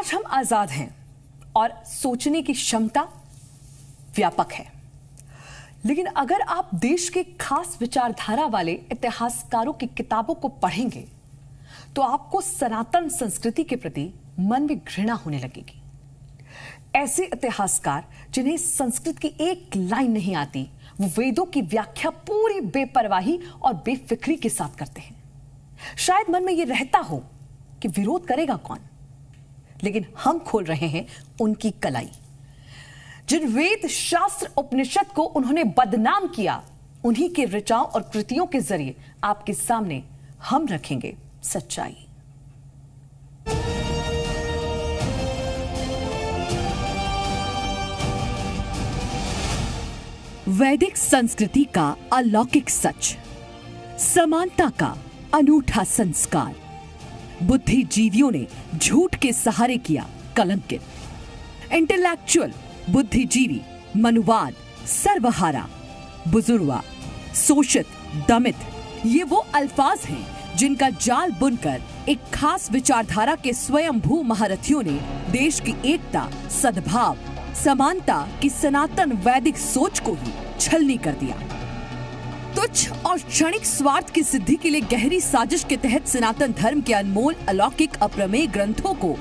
आज हम आजाद हैं और सोचने की क्षमता व्यापक है, लेकिन अगर आप देश के खास विचारधारा वाले इतिहासकारों की किताबों को पढ़ेंगे तो आपको सनातन संस्कृति के प्रति मन में घृणा होने लगेगी। ऐसे इतिहासकार जिन्हें संस्कृत की एक लाइन नहीं आती, वो वेदों की व्याख्या पूरी बेपरवाही और बेफिक्री के साथ करते हैं। शायद मन में यह रहता हो कि विरोध करेगा कौन, लेकिन हम खोल रहे हैं उनकी कलाई। जिन वेद शास्त्र उपनिषद को उन्होंने बदनाम किया, उन्हीं के ऋचाओं और कृतियों के जरिए आपके सामने हम रखेंगे सच्चाई। वैदिक संस्कृति का अलौकिक सच, समानता का अनूठा संस्कार, बुद्धिजीवियों ने झूठ के सहारे किया कलंकित। इंटेलेक्चुअल बुद्धिजीवी, मनुवाद, सर्वहारा, बुजुर्वा, शोषित, दमित, ये वो अल्फाज हैं जिनका जाल बुनकर एक खास विचारधारा के स्वयंभू महारथियों ने देश की एकता, सद्भाव, समानता की सनातन वैदिक सोच को ही छलनी कर दिया। तुच्छ और क्षणिक स्वार्थ की सिद्धि के लिए गहरी साजिश के तहत सनातन धर्म के अनमोल, अलौकिक, अप्रमेय ग्रंथों को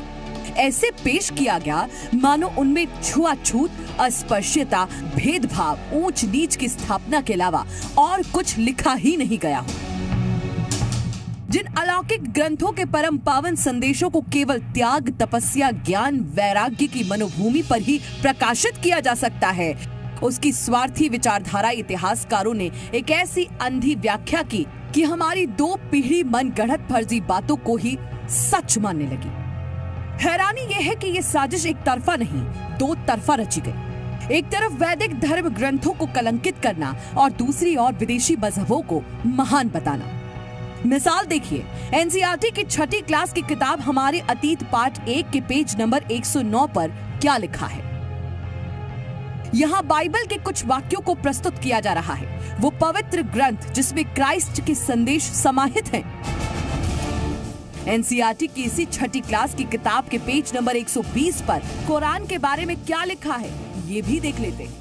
ऐसे पेश किया गया मानो उनमें छुआछूत, अस्पृश्यता, भेदभाव, ऊंच नीच की स्थापना के अलावा और कुछ लिखा ही नहीं गया हो। जिन अलौकिक ग्रंथों के परम पावन संदेशों को केवल त्याग, तपस्या, ज्ञान, वैराग्य की मनोभूमि पर ही प्रकाशित किया जा सकता है, उसकी स्वार्थी विचारधारा इतिहासकारों ने एक ऐसी अंधी व्याख्या की कि हमारी 2 पीढ़ी मनगढ़ंत फर्जी बातों को ही सच मानने लगी। हैरानी यह है कि यह साजिश एक तरफा नहीं, 2 तरफा रची गई। एक तरफ वैदिक धर्म ग्रंथों को कलंकित करना और दूसरी ओर विदेशी मजहबों को महान बताना। मिसाल देखिए, एनसीईआरटी की 6ठी क्लास की किताब हमारे अतीत पाठ 1 के पेज नंबर 109 पर क्या लिखा है। यहाँ बाइबल के कुछ वाक्यों को प्रस्तुत किया जा रहा है, वो पवित्र ग्रंथ जिसमें क्राइस्ट के संदेश समाहित हैं। एनसीईआरटी की इसी 6ठी क्लास की किताब के पेज नंबर 120 पर कुरान के बारे में क्या लिखा है, ये भी देख लेते हैं।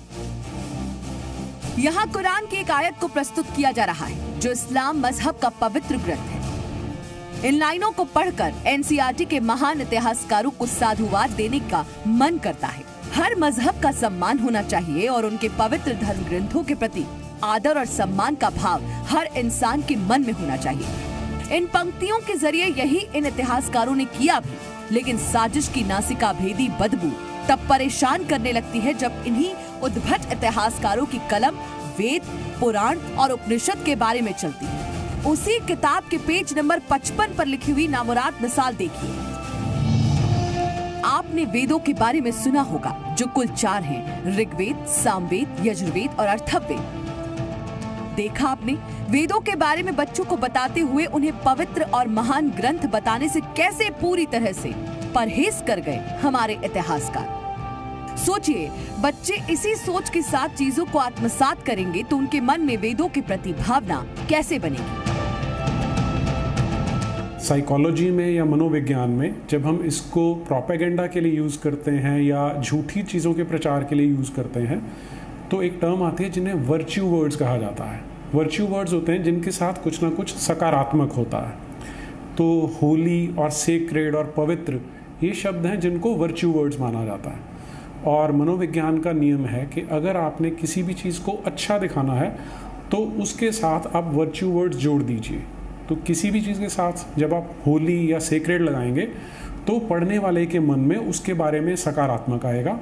यहाँ कुरान की एक आयत को प्रस्तुत किया जा रहा है जो इस्लाम मजहब का पवित्र ग्रंथ है। इन लाइनों को पढ़कर एनसीईआरटी के महान इतिहासकारों को साधुवाद देने का मन करता है। हर मजहब का सम्मान होना चाहिए और उनके पवित्र धर्म ग्रंथों के प्रति आदर और सम्मान का भाव हर इंसान के मन में होना चाहिए। इन पंक्तियों के जरिए यही इन इतिहासकारों ने किया भी, लेकिन साजिश की नासिका भेदी बदबू तब परेशान करने लगती है जब इन्हीं उद्भट इतिहासकारों की कलम वेद, पुराण और उपनिषद के बारे में चलती है। उसी किताब के पेज नंबर 55 पर लिखी हुई नामुराद मिसाल देखिए। आपने वेदों के बारे में सुना होगा जो कुल 4 हैं, ऋग्वेद, सामवेद, यजुर्वेद और अथर्ववेद। देखा आपने वेदों के बारे में बच्चों को बताते हुए उन्हें पवित्र और महान ग्रंथ बताने से कैसे पूरी तरह से परहेज कर गए हमारे इतिहासकार। सोचिए, बच्चे इसी सोच के साथ चीजों को आत्मसात करेंगे तो उनके मन में वेदों के प्रति भावना कैसे बनेगी। साइकोलॉजी में या मनोविज्ञान में जब हम इसको प्रोपेगेंडा के लिए यूज़ करते हैं या झूठी चीज़ों के प्रचार के लिए यूज़ करते हैं तो एक टर्म आती है जिन्हें वर्च्यू वर्ड्स कहा जाता है। वर्च्यू वर्ड्स होते हैं जिनके साथ कुछ ना कुछ सकारात्मक होता है। तो होली और सेक्रेड और पवित्र ये शब्द हैं जिनको वर्च्यू वर्ड्स माना जाता है। और मनोविज्ञान का नियम है कि अगर आपने किसी भी चीज़ को अच्छा दिखाना है तो उसके साथ आप वर्च्यू वर्ड्स जोड़ दीजिए। तो किसी भी चीज़ के साथ जब आप होली या सेक्रेड लगाएंगे तो पढ़ने वाले के मन में उसके बारे में सकारात्मक आएगा,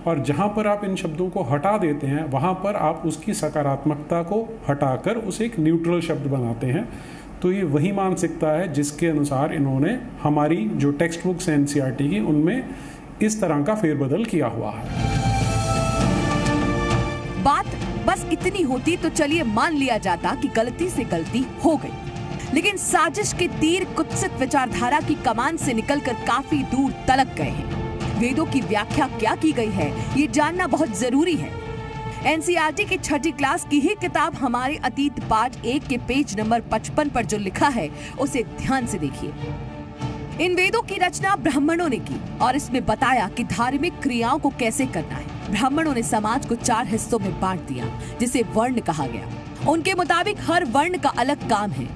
और जहाँ पर आप इन शब्दों को हटा देते हैं वहाँ पर आप उसकी सकारात्मकता को हटाकर उसे एक न्यूट्रल शब्द बनाते हैं। तो ये वही मानसिकता है जिसके अनुसार इन्होंने हमारी जो टेक्स्ट बुक्स एनसीईआरटी की उनमें इस तरह का फेरबदल किया हुआ है। बात बस इतनी होती तो चलिए मान लिया जाता कि गलती से गलती हो गई, लेकिन साजिश के तीर कुत्सित विचारधारा की कमान से निकलकर काफी दूर तलक गए हैं। वेदों की व्याख्या क्या की गई है ये जानना बहुत जरूरी है। एनसीईआरटी की 6ठी क्लास की ही किताब हमारे अतीत पाठ 1 के पेज नंबर 55 पर जो लिखा है उसे ध्यान से देखिए। इन वेदों की रचना ब्राह्मणों ने की और इसमें बताया कि धार्मिक क्रियाओं को कैसे करना है। ब्राह्मणों ने समाज को 4 हिस्सों में बांट दिया, जिसे वर्ण कहा गया। उनके मुताबिक हर वर्ण का अलग काम है।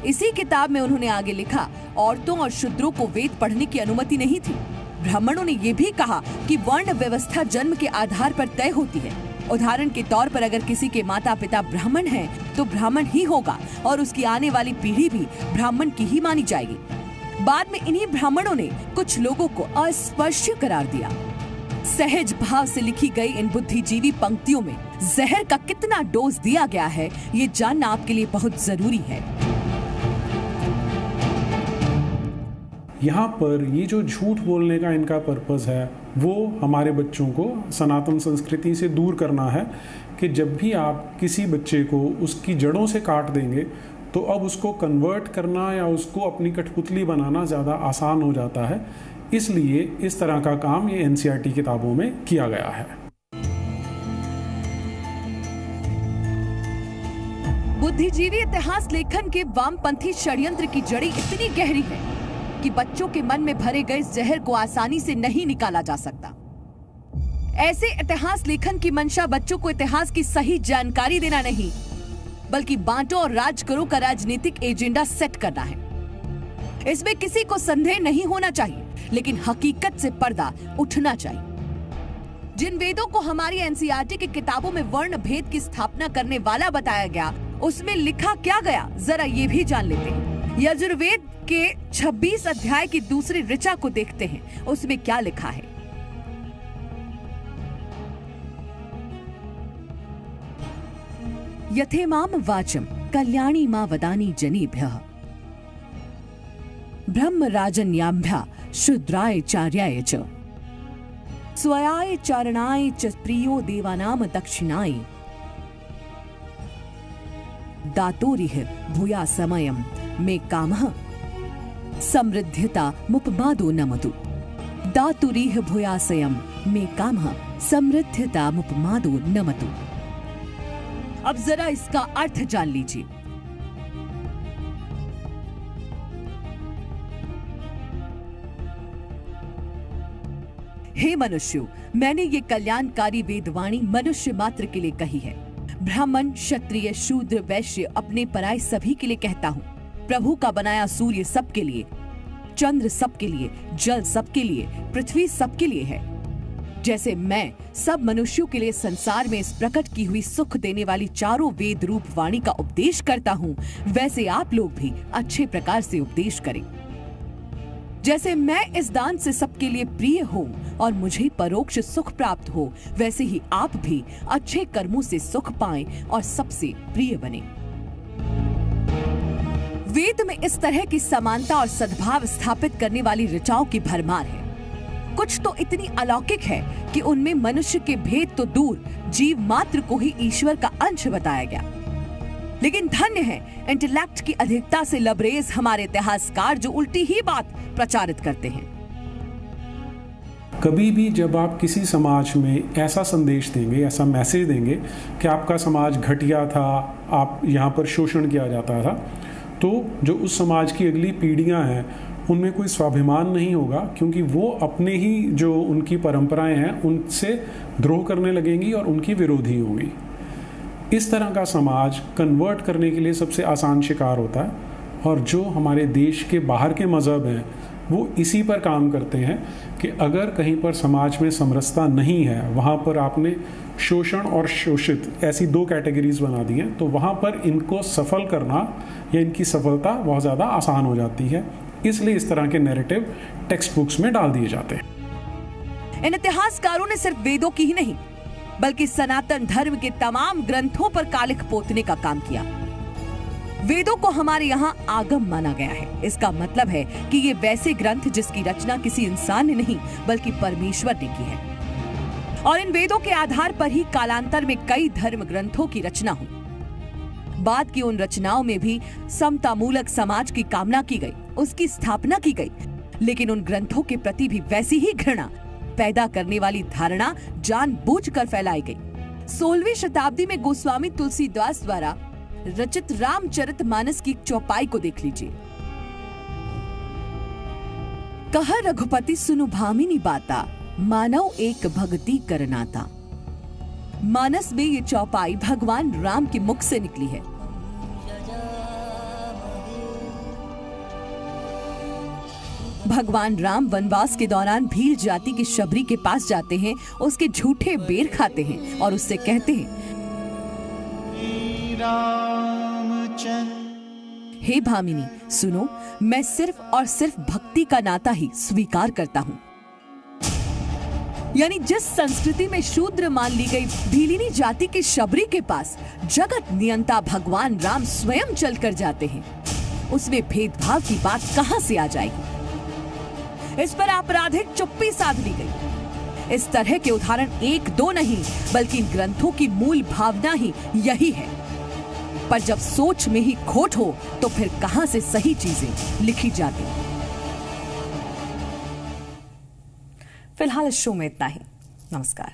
इसी किताब में उन्होंने आगे लिखा, औरतों और शूद्रों को वेद पढ़ने की अनुमति नहीं थी। ब्राह्मणों ने ये भी कहा कि वर्ण व्यवस्था जन्म के आधार पर तय होती है। उदाहरण के तौर पर अगर किसी के माता पिता ब्राह्मण हैं, तो ब्राह्मण ही होगा और उसकी आने वाली पीढ़ी भी ब्राह्मण की ही मानी जाएगी। बाद में इन्हीं ब्राह्मणों ने कुछ लोगों को अस्पृश्य करार दिया। सहज भाव से लिखी गई इन बुद्धिजीवी पंक्तियों में जहर का कितना डोज दिया गया है, ये जानना आपके लिए बहुत जरूरी है। यहाँ पर ये जो झूठ बोलने का इनका पर्पस है, वो हमारे बच्चों को सनातन संस्कृति से दूर करना है कि जब भी आप किसी बच्चे को उसकी जड़ों से काट देंगे तो अब उसको कन्वर्ट करना या उसको अपनी कठपुतली बनाना ज़्यादा आसान हो जाता है। इसलिए इस तरह का काम ये एनसीईआरटी किताबों में किया गया है। बुद्धिजीवी इतिहास लेखन के वामपंथी षड्यंत्र की जड़ी इतनी गहरी है कि बच्चों के मन में भरे गए जहर को आसानी से नहीं निकाला जा सकता। ऐसे इतिहास लेखन की मंशा बच्चों को इतिहास की सही जानकारी देना नहीं, बल्कि बांटो और राज करो का राजनीतिक एजेंडा सेट करना है। इसमें किसी को संदेह नहीं होना चाहिए, लेकिन हकीकत से पर्दा उठना चाहिए। जिन वेदों को हमारी एनसीईआरटी की किताबों में वर्ण भेद की स्थापना करने वाला बताया गया, उसमें लिखा क्या गया, जरा ये भी जान लेते हैं। यजुर्वेद के 26 अध्याय की दूसरी ऋचा को देखते हैं, उसमें क्या लिखा है। यथेमाम वाचम कल्याणी मा वदानी जनेभ्यः ब्रह्मराजन्याभ्या शूद्राय चार्याय च स्वयाय चारणाय च प्रियो देवानाम दक्षिणाय दातोरिह भूया समयम मे कामः समृद्ध्यता मुपमादो नमतु। दातुरिह भूयासयम मे कामः समृद्ध्यता मुपमादो नमतु। अब जरा इसका अर्थ जान लीजिए। हे मनुष्यों, मैंने ये कल्याणकारी वेदवाणी मनुष्य मात्र के लिए कही है। ब्राह्मण, क्षत्रिय, शूद्र, वैश्य, अपने पराये सभी के लिए कहता हूँ। प्रभु का बनाया सूर्य सबके लिए, चंद्र सबके लिए, जल सबके लिए, पृथ्वी सबके लिए है। जैसे मैं सब मनुष्यों के लिए संसार में इस प्रकट की हुई सुख देने वाली चारों वेद रूप वाणी का उपदेश करता हूँ, वैसे आप लोग भी अच्छे प्रकार से उपदेश करें। जैसे मैं इस दान से सबके लिए प्रिय हूँ और मुझे परोक्ष सुख प्राप्त हो, वैसे ही आप भी अच्छे कर्मों से सुख पाएं और सबसे प्रिय बने। वेद में इस तरह की समानता और सद्भाव स्थापित करने वाली ऋचाओं की भरमार है। कुछ तो इतनी अलौकिक है कि उनमें मनुष्य के भेद तो दूर, जीव मात्र को ही ईश्वर का अंश बताया गया। लेकिन धन्य है इंटेलेक्ट की अधिकता से लबरेज हमारे इतिहासकार, जो उल्टी ही बात प्रचारित करते हैं। कभी भी जब आप किसी समाज में ऐसा संदेश देंगे, ऐसा मैसेज देंगे कि आपका समाज घटिया था, आप यहाँ पर शोषण किया जाता था, तो जो उस समाज की अगली पीढ़ियाँ हैं उनमें कोई स्वाभिमान नहीं होगा, क्योंकि वो अपने ही जो उनकी परंपराएं हैं उनसे द्रोह करने लगेंगी और उनकी विरोधी होंगी। इस तरह का समाज कन्वर्ट करने के लिए सबसे आसान शिकार होता है, और जो हमारे देश के बाहर के मज़हब हैं वो इसी पर काम करते हैं कि अगर कहीं पर समाज में समरसता नहीं है, वहाँ पर आपने शोषण और शोषित ऐसी 2 कैटेगरीज बना दी हैं, तो वहाँ पर इनको सफल करना या इनकी सफलता बहुत ज़्यादा आसान हो जाती है। इसलिए इस तरह के नैरेटिव टेक्स्ट बुक्स में डाल दिए जाते हैं। इन इतिहासकारों ने सिर्फ वेदों की ही नहीं, बल्कि सनातन धर्म के तमाम ग्रंथों पर कालिख पोतने का काम किया। वेदों को हमारे यहाँ आगम माना गया है। इसका मतलब है कि ये वैसे ग्रंथ जिसकी रचना किसी इंसान ने नहीं बल्कि परमेश्वर ने की है, और इन वेदों के आधार पर ही कालांतर में कई धर्म ग्रंथों की रचना हुई। बाद की उन रचनाओं में भी समतामूलक समाज की कामना की गई, उसकी स्थापना की गई, लेकिन उन ग्रंथों के प्रति भी वैसी ही घृणा पैदा करने वाली धारणा जानबूझकर फैलाई गई। 16वीं शताब्दी में गोस्वामी तुलसीदास द्वारा रचित रामचरितमानस की एक चौपाई को देख लीजिए। कह रघुपति सुनु भामिनी बाता, मानव एक भक्ति करनाता। मानस में ये चौपाई भगवान राम के मुख से निकली है। भगवान राम वनवास के दौरान भील जाति की शबरी के पास जाते हैं, उसके झूठे बेर खाते हैं और उससे कहते हैं, हे भामिनी सुनो, मैं सिर्फ और सिर्फ भक्ति का नाता ही स्वीकार करता हूं। यानी जिस संस्कृति में शूद्र मान ली गई भीलिनी जाति के शबरी के पास जगत नियंता भगवान राम स्वयं चलकर जाते हैं, उसमें भेदभाव की बात कहां से आ जाएगी? इस पर आपराधिक चुप्पी साध ली गई। इस तरह के उदाहरण एक दो नहीं, बल्कि इन ग्रंथों की मूल भावना ही यही है। पर जब सोच में ही खोट हो तो फिर कहां से सही चीजें लिखी जाती? फिलहाल इस शो में इतना ही। नमस्कार।